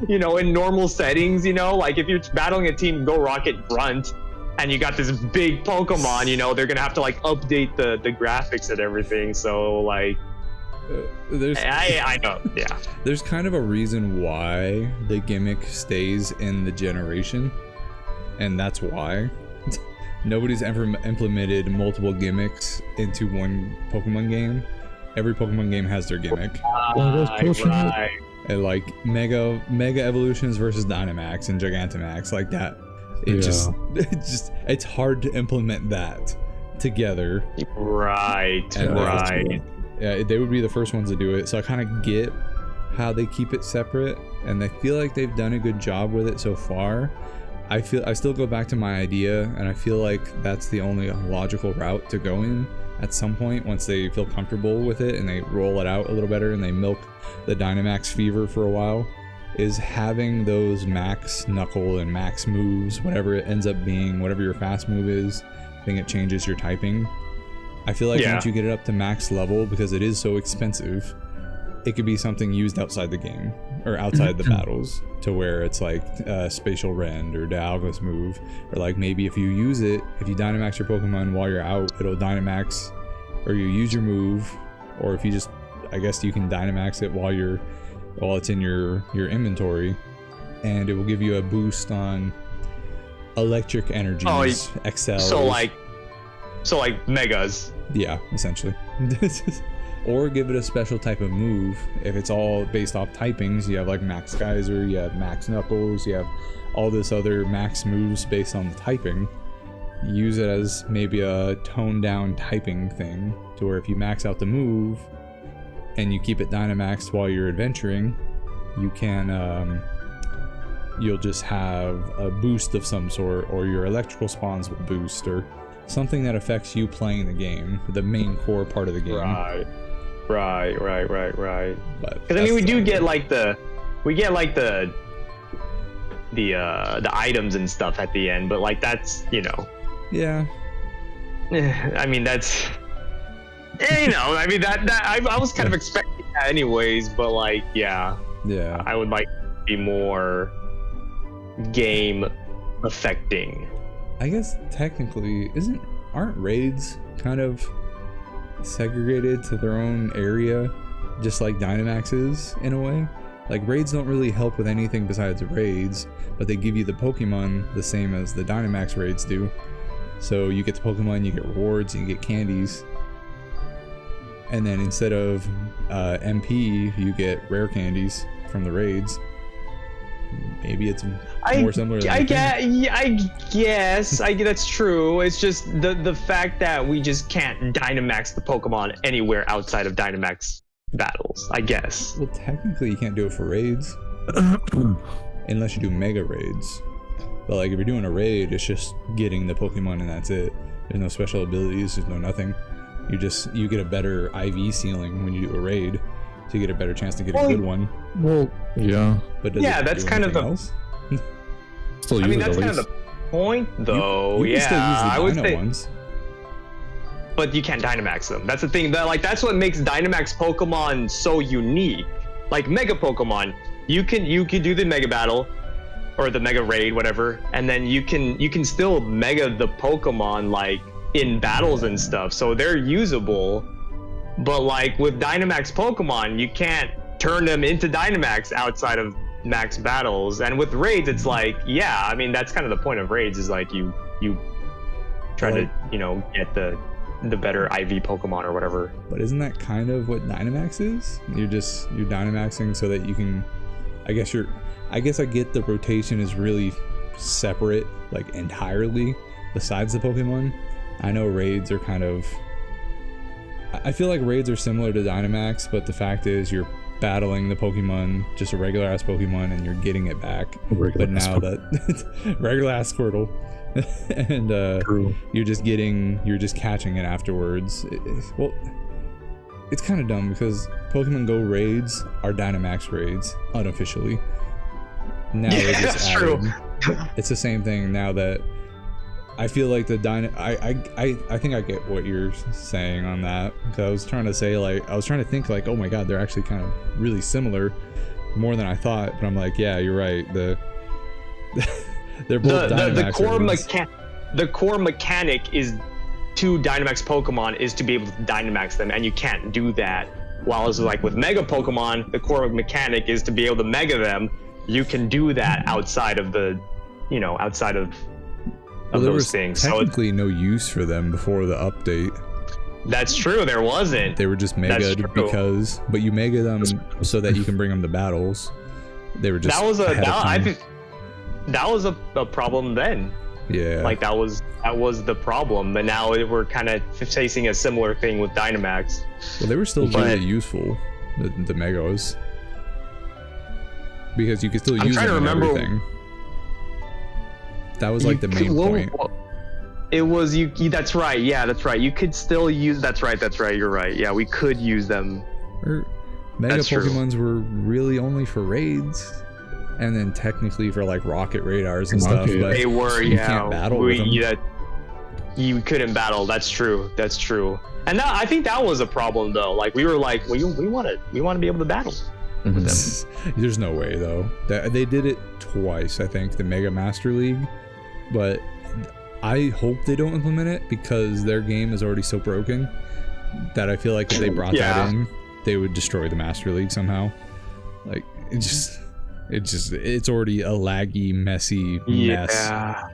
you know, in normal settings, you know, like if you're battling a Team Go Rocket Grunt and you got this big Pokemon, you know, they're gonna have to like update the graphics and everything. So like, I know, yeah. There's kind of a reason why the gimmick stays in the generation, and that's why nobody's ever implemented multiple gimmicks into one Pokemon game. Every Pokemon game has their gimmick. Right. And like Mega Evolutions versus Dynamax and Gigantamax, like that. It's hard to implement that together. Right. Yeah, they would be the first ones to do it. So I kind of get how they keep it separate, and I feel like they've done a good job with it so far. I still go back to my idea, and I feel like that's the only logical route to go in at some point once they feel comfortable with it and they roll it out a little better and they milk the Dynamax fever for a while, is having those max knuckle and max moves, whatever it ends up being, whatever your fast move is. I think it changes your typing. I feel like once you get it up to max level, because it is so expensive, it could be something used outside the game or outside the battles, to where it's like Spatial Rend or Dialga's move, or like maybe if you use it, if you Dynamax your Pokemon while you're out, it'll Dynamax, or you use your move, or if you just, I guess you can Dynamax it while it's in your inventory, and it will give you a boost on electric energies, XL. So like megas. Yeah, essentially. Or give it a special type of move. If it's all based off typings, you have like Max Geyser, you have Max Knuckles, you have all this other max moves based on the typing. Use it as maybe a toned down typing thing, to where if you max out the move and you keep it Dynamaxed while you're adventuring, you can you'll just have a boost of some sort, or your electrical spawns will boost, or something that affects you playing the game, the main core part of the game. Right. But because I mean, we get the items and stuff at the end, but like that's, you know. Yeah. I mean, that's, you know, I mean that I was kind of expecting that anyways, but like, yeah. I would like to be more game affecting. I guess technically aren't raids kind of segregated to their own area, just like Dynamax is in a way? Like, raids don't really help with anything besides raids, but they give you the Pokemon the same as the Dynamax raids do. So you get the Pokemon, you get rewards, you get candies, and then instead of MP, you get rare candies from the raids. Maybe it's more similar than I guess that's true. It's just the fact that we just can't Dynamax the Pokemon anywhere outside of Dynamax battles, I guess. Well, technically you can't do it for raids unless you do mega raids. But like, if you're doing a raid, it's just getting the Pokemon and that's it. There's no special abilities, there's no nothing. You get a better IV ceiling when you do a raid, so you get a better chance to get a good one. Well, yeah. But that's kind of the else? I mean, that's kind of the point, though. You can still use the I would say ones. But you can't Dynamax them. That's the thing. That's what makes Dynamax Pokemon so unique. Like Mega Pokemon, you can do the Mega Battle, or the Mega Raid, whatever, and then you can still Mega the Pokemon like in battles and stuff. So they're usable. But like with Dynamax Pokemon, you can't turn them into Dynamax outside of max battles. And with raids, it's like, yeah, I mean, that's kind of the point of raids, is like you try to, you know, get the better IV Pokemon or whatever. But isn't that kind of what Dynamax is? You're Dynamaxing so that you can, I guess I get the rotation is really separate, like entirely, besides the Pokemon. I know raids are kind of, I feel like raids are similar to Dynamax, but the fact is you're battling the Pokemon, just a regular ass Pokemon, and you're getting it back. But now that regular ass Squirtle, and you're just catching it afterwards. Well, it's kind of dumb because Pokemon Go raids are Dynamax raids unofficially. Now they're just that's added. true. It's the same thing now that I feel like the I think I get what you're saying on that, because I was trying to think like, oh my god, they're actually kind of really similar, more than I thought. But I'm like, yeah, you're right. They're both the core mechanic is to Dynamax Pokemon is to be able to Dynamax them, and you can't do that. While it's like with Mega Pokemon, the core mechanic is to be able to Mega them. You can do that outside of the, outside of those things. Technically, no use for them before the update. That's true. There wasn't. They were just Mega'd because, but you Mega them so that you can bring them to battles. They were just that was a problem then. Yeah. Like that was the problem. But now we're kind of facing a similar thing with Dynamax. Well, they were still But- really useful, the Megos. Because you could still I'm use trying them to and remember- everything. That was like the main point. It was you. That's right. Yeah, that's right. You could still use. That's right. You're right. Yeah, we could use them. Or Mega That's true. Pokemons were really only for raids, and then technically for like rocket radars and Rocket. stuff. But They were. you Yeah. can't battle with them. Yeah, you couldn't battle. That's true. And I think that was a problem though. Like we were like, we want to be able to battle. There's no way though. They did it twice, I think, the Mega Master League, but I hope they don't implement it because their game is already so broken that I feel like if they brought that in, they would destroy the Master League somehow. Like it's already a laggy, messy mess. Yeah.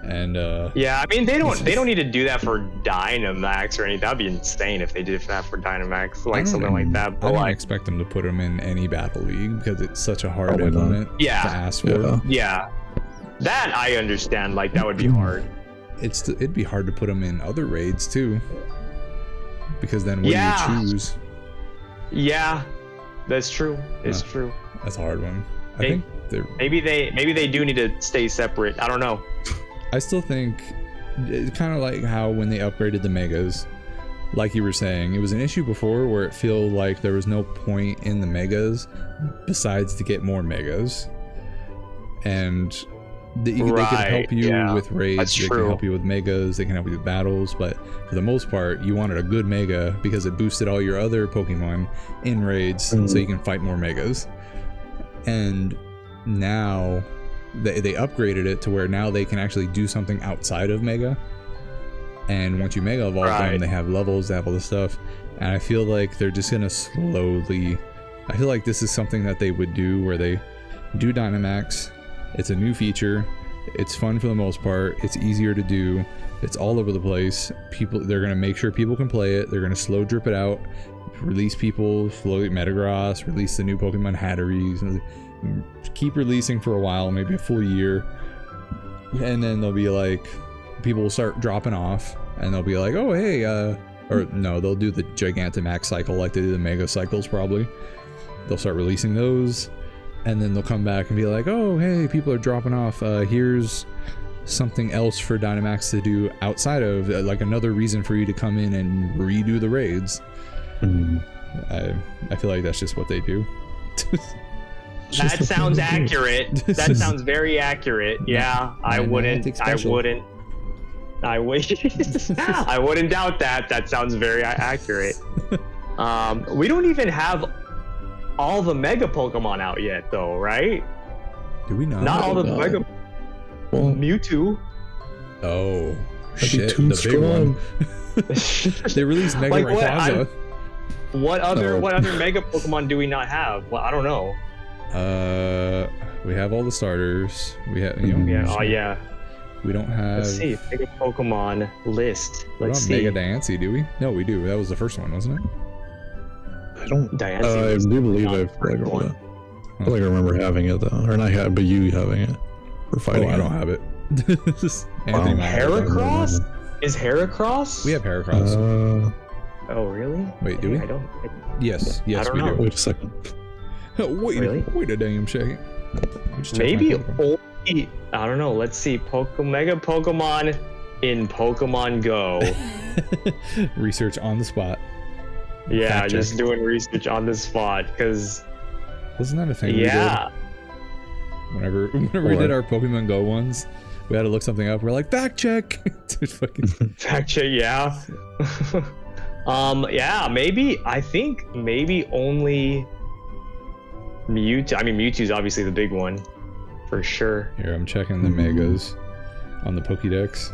And Yeah, I mean they don't need to do that for Dynamax or anything. That'd be insane if they did that for Dynamax, like something like that. I But don't like, expect them to put them in any battle league because it's such a hard Probably not. implement to Yeah. ask for. yeah, that I understand. Like that would be hard. It'd be hard to put them in other raids too, because then what Yeah. do you choose? Yeah, that's true. It's Huh. true. That's a hard one. I Hey. think they're. Maybe they do need to stay separate. I don't know. I still think it's kind of like how when they upgraded the megas, like you were saying, it was an issue before where it felt like there was no point in the megas besides to get more megas, and they can help you with raids. That's they true. can help you with megas. They can help you with battles. But for the most part, you wanted a good mega because it boosted all your other Pokemon in raids, so you can fight more megas. And now they upgraded it to where now they can actually do something outside of Mega. And once you Mega evolve them, they have levels, they have all this stuff. And I feel like they're just gonna slowly. I feel like this is something that they would do where they do Dynamax. It's a new feature. It's fun for the most part. It's easier to do. It's all over the place. They're gonna make sure people can play it. They're gonna slow drip it out. Release people, slowly Metagross, release the new Pokemon Hatteries, and keep releasing for a while, maybe a full year, and then they'll be like, people will start dropping off, and they'll be like, oh hey, or no, they'll do the Gigantamax cycle like they do the Mega cycles probably. They'll start releasing those, and then they'll come back and be like, oh hey, people are dropping off. Here's something else for Dynamax to do outside of like another reason for you to come in and redo the raids. I feel like that's just what they do. That sounds accurate. That sounds very accurate. Yeah, I wouldn't doubt that. That sounds very accurate. We don't even have all the Mega Pokemon out yet, though, right? Do we not? Not all the Mega. Mewtwo. Oh, That'd be shit! too The big one. strong. They released Mega Like what? Rayquaza. What other Mega Pokemon do we not have? Well, I don't know. We have all the starters. We have, you know. Yeah. Oh yeah. We don't have. Let's see. Mega Pokemon list. We Let's don't see. have Mega Diancie, do we? No, we do. That was the first one, wasn't it? I don't. Diancie I was do believe not I the first one. I feel like I remember having it though, or not had, but you having it for fighting. Oh, I it. don't have it. Wow. Anthony might have it. Heracross? Is Heracross? We have Heracross. Oh really? Wait, do we? I don't. Yes, I don't we know. do. Wait a second. Wait, Really? wait a damn second. Just check Maybe my Pokemon. only. I don't know. Let's see. Mega Pokemon in Pokemon Go. Research on the spot. Yeah, Fact just check. doing research on the spot because Wasn't that a thing? yeah. We did? Whenever we did our Pokemon Go ones, we had to look something up. We're like, fact check. Dude, fucking. Actually, yeah. Yeah, maybe. I think maybe only Mewtwo. I mean, Mewtwo's obviously the big one, for sure. Here, I'm checking the Megas on the Pokédex.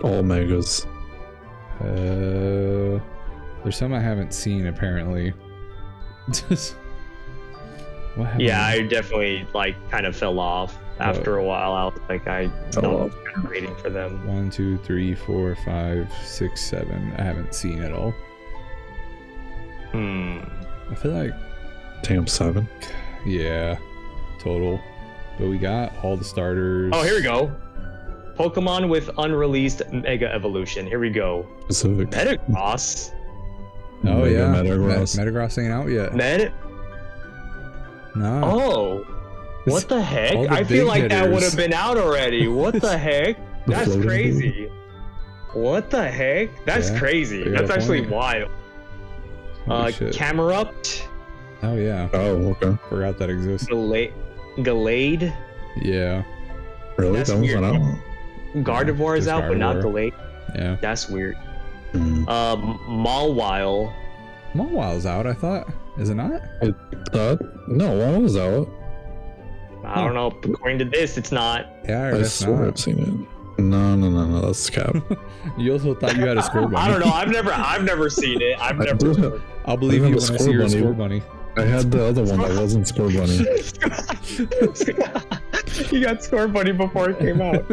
All megas. There's some I haven't seen apparently. What happened? Yeah, I definitely like kind of fell off after a while. I was like, I Fell stopped kind of waiting for them. 1, 2, 3, 4, 5, 6, 7. I haven't seen it all. I feel like, Damn, 7. yeah, total. But we got all the starters. Oh, here we go. Pokemon with unreleased Mega Evolution. Here we go. Specific. Metagross. Oh Mega yeah, Metagross. Metagross ain't out yet. No. Oh, what the heck? all the I feel big like that would hitters. have been out already. What the heck? The That's floating crazy. What the heck? That's Yeah, crazy. you got That's a actually point. wild. Holy shit. Camerupt, Oh yeah, Oh, okay. forgot that exists. Glade, Yeah, Really? That's That was weird. not out? Gardevoir is Just out, but not Gardevoir. Glade. yeah. That's weird. Hmm. Mawile. Mawwile's out, I thought. Is it not? No, one was out. I don't know. According to this, it's not. Yeah, I I guess swear I've not. seen it. No, that's cap. You also thought you had a score bunny. I don't know. I've never seen it. I've I do never. have- I'll believe I you have when a I see your score score bunny. bunny. I had the other one that wasn't Score Bunny. You got Score Bunny before it came out.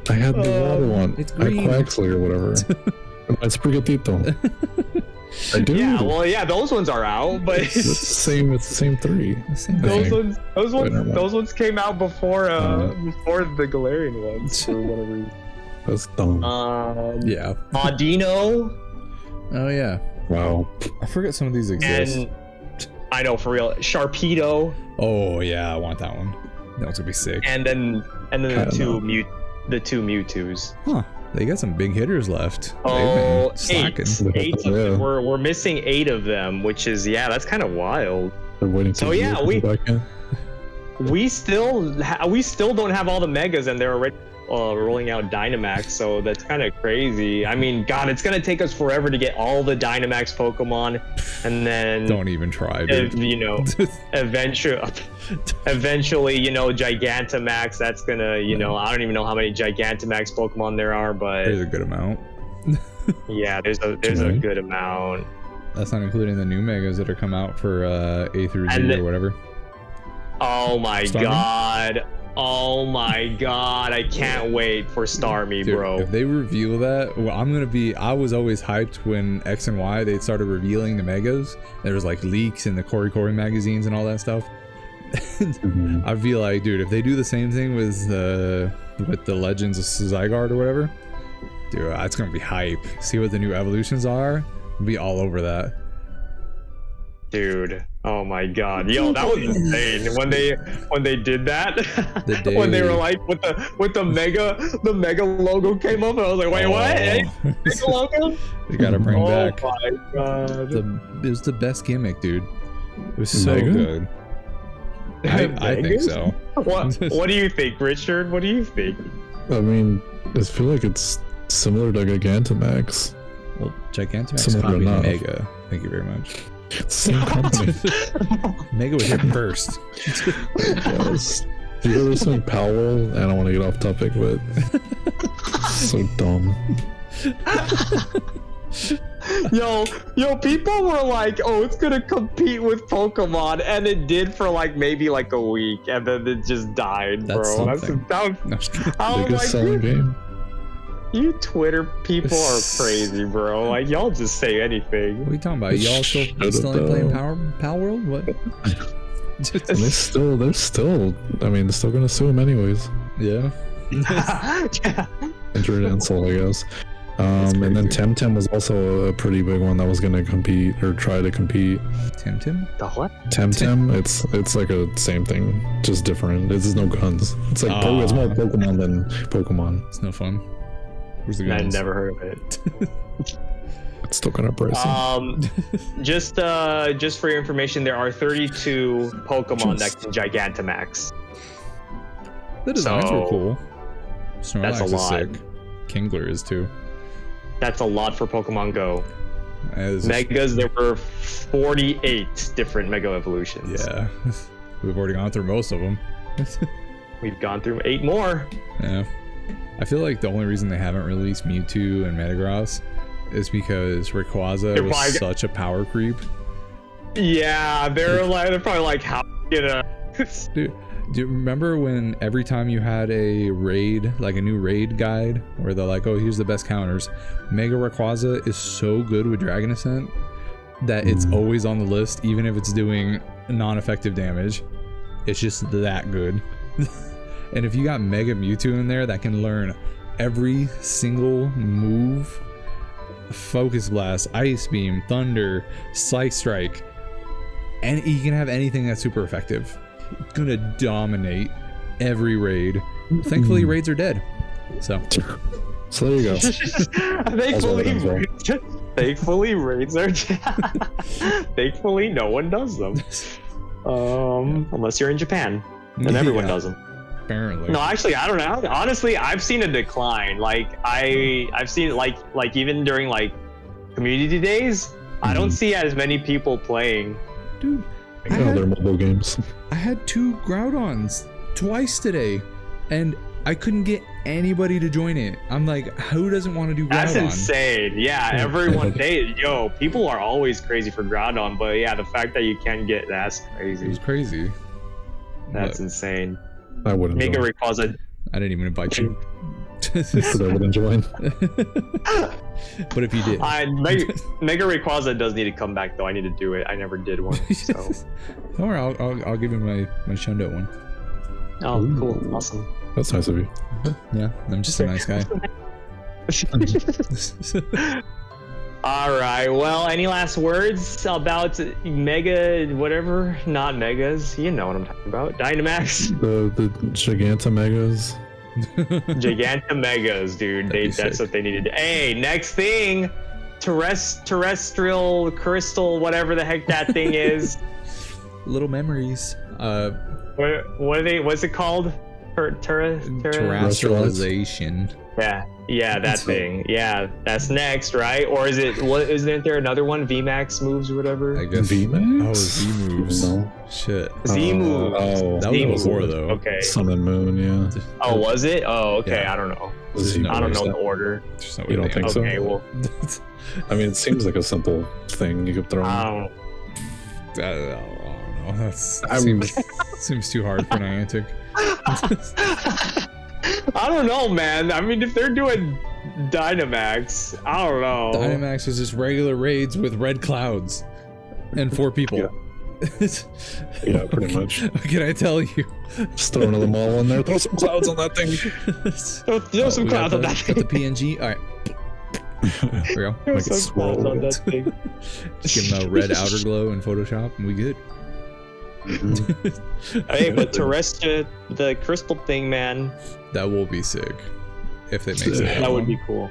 I had the water one. it's I had green. Quaxley or whatever. My Sprigatito. I do. Yeah, well, yeah, those ones are out, but It's the same. It's the same three. The same I those think. ones, never mind. those ones came out before the Galarian ones for whatever reason. That's dumb. Yeah. Audino Oh yeah. Wow. I forget some of these exist. and I know for real, Sharpedo, Oh yeah, I want that one. That one's gonna be sick. and then I the don't two know. Mewtwo's. Huh? They got some big hitters left. Oh, They've been slacking. eight. Of Yeah. them. We're missing 8 of them, which is that's kind of wild. They're waiting So, to yeah, come we- back in. We still don't have all the megas, and they're already rolling out Dynamax, so that's kind of crazy. I mean, God, it's gonna take us forever to get all the Dynamax Pokemon, and then Don't even try, dude. eventually, Gigantamax. That's gonna, I don't even know how many Gigantamax Pokemon there are, There's but a good amount. yeah, there's a many? good amount. That's not including the new megas that are come out for A through And G the- or whatever. Oh my Starmie? God. Oh my God, I can't wait for Starmie, Dude, bro. if they reveal that, well, I was always hyped when X and Y they started revealing the megas. There was like leaks in the Cory magazines and all that stuff. Mhm. I feel like, dude, if they do the same thing with the Legends of Zygarde or whatever, dude, it's gonna be hype. See what the new evolutions are. I'll be all over that. Dude, oh my God, yo, that was insane when they did that. The When they day- were like with the mega logo came up, and I was like, wait, what? Eh? Mega logo? You gotta bring back. Oh my God. It was the best gimmick, dude. It was so Mega? good. I think Megas? so. What do you think, Richard? What do you think? I mean, I feel like it's similar to Gigantamax. Well, Gigantamax Similar copied enough. Mega. Thank you very much. Same company. Mega was here first. Yes. You ever seen Powell? I don't want to get off topic, but so dumb. Yo, people were like, oh, it's gonna compete with Pokemon, and it did for maybe a week, and then it just died, That's bro. something. That was, No, I'm just kidding. I was Biggest like, selling game. you Twitter people are crazy, bro. Like, y'all just say anything. What are you talking about? Y'all still Shut up, ain't playing though. Power World? What? And they're still. I mean, they're still gonna sue him anyways. Yeah. Injured insult, I guess. And then crazy. Temtem was also a pretty big one that was gonna compete or try to compete. Tim? The what? Temtem, it's like a same thing, just different. It's just no guns. It's like it's more Pokemon than Pokemon. It's no fun. Where's the I guns? never heard of it. It's still kind of pricey. Just for your information, there are 32 Pokemon that can Gigantamax. The designs were So, cool. Snorlax that's a is lot. sick. Kingler is too. That's a lot for Pokemon Go. It's just- Megas, there were 48 different Mega Evolutions. yeah. We've already gone through most of them. We've gone through 8 more. Yeah. I feel like the only reason they haven't released Mewtwo and Metagross is because Rayquaza They're was probably- such a power creep. Yeah, they're probably like, how Dude, do you remember when every time you had a raid, like a new raid guide, where they're like, oh, here's the best counters, Mega Rayquaza is so good with Dragon Ascent that it's always on the list, even if it's doing non-effective damage. It's just that good. And if you got Mega Mewtwo in there that can learn every single move, Focus Blast, Ice Beam, Thunder, Psych Strike, and he can have anything that's super effective. It's gonna dominate every raid. Thankfully, raids are dead. So there you go. Thankfully, raids are thankfully, no one does them. Unless you're in Japan, then everyone does them. Apparently. No, actually, I don't know. Honestly, I've seen a decline. Like I've seen like even during like community days, I don't see as many people playing. Dude, They're mobile games. I had 2 Groudons twice today, and I couldn't get anybody to join it. I'm like, who doesn't want to do Groudon? That's insane. Yeah, everyone. People are always crazy for Groudon, but yeah, the fact that you can get that's It crazy. was crazy. That's But insane. I wouldn't. Mega join. Rayquaza. I didn't even invite you. Because I wouldn't join. But if you did. Mega Rayquaza does need to come back though. I need to do it. I never did one. So. Don't worry, I'll give him my Shundo one. Oh, cool. Awesome. That's nice of you. Yeah, I'm just a nice guy. All right. Well, any last words about Mega, whatever? Not Megas. You know what I'm talking about. Dynamax. The Gigantomegas. Gigantomegas, dude. That'd be That's sick. what they needed. Hey, next thing. Terrestrial crystal, whatever the heck that thing is. Little memories. What are they? What's it called? Terrestrialization. Yeah, that thing. Yeah, that's next, right? Or is it? What isn't there another one? VMAX moves or whatever. I guess. VMAX? Oh, Z moves. No. Shit. Z moves. That Z was before moves. though. Okay. Sun and Moon, yeah. Oh, was it? Oh, okay. Yeah. I don't know. Z no I don't moves. know the order. There's no You way don't they think so? Okay, well, I mean, it seems like a simple thing you could throw in. I I don't know. That's I'm- seems too hard for Niantic. I don't know, man. I mean, if they're doing Dynamax, I don't know. Dynamax is just regular raids with red clouds and 4 people. Yeah, pretty much. What can I tell you? Just throwing them all in there. Throw some clouds on that thing. Throw some we got clouds on the- that got the thing. PNG. All right. There we go. Throw Make it some clouds on that swirl. thing. Just give them a red outer glow in Photoshop, and we good. Hey, but Terrestra, the crystal thing, man, That will be sick if they make Sick. it. that would be cool.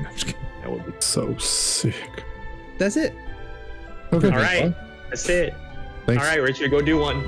No, I'm just kidding. That would be. So sick. That's it. Okay. All right, that's it. Thanks. All right, Richard, go do one.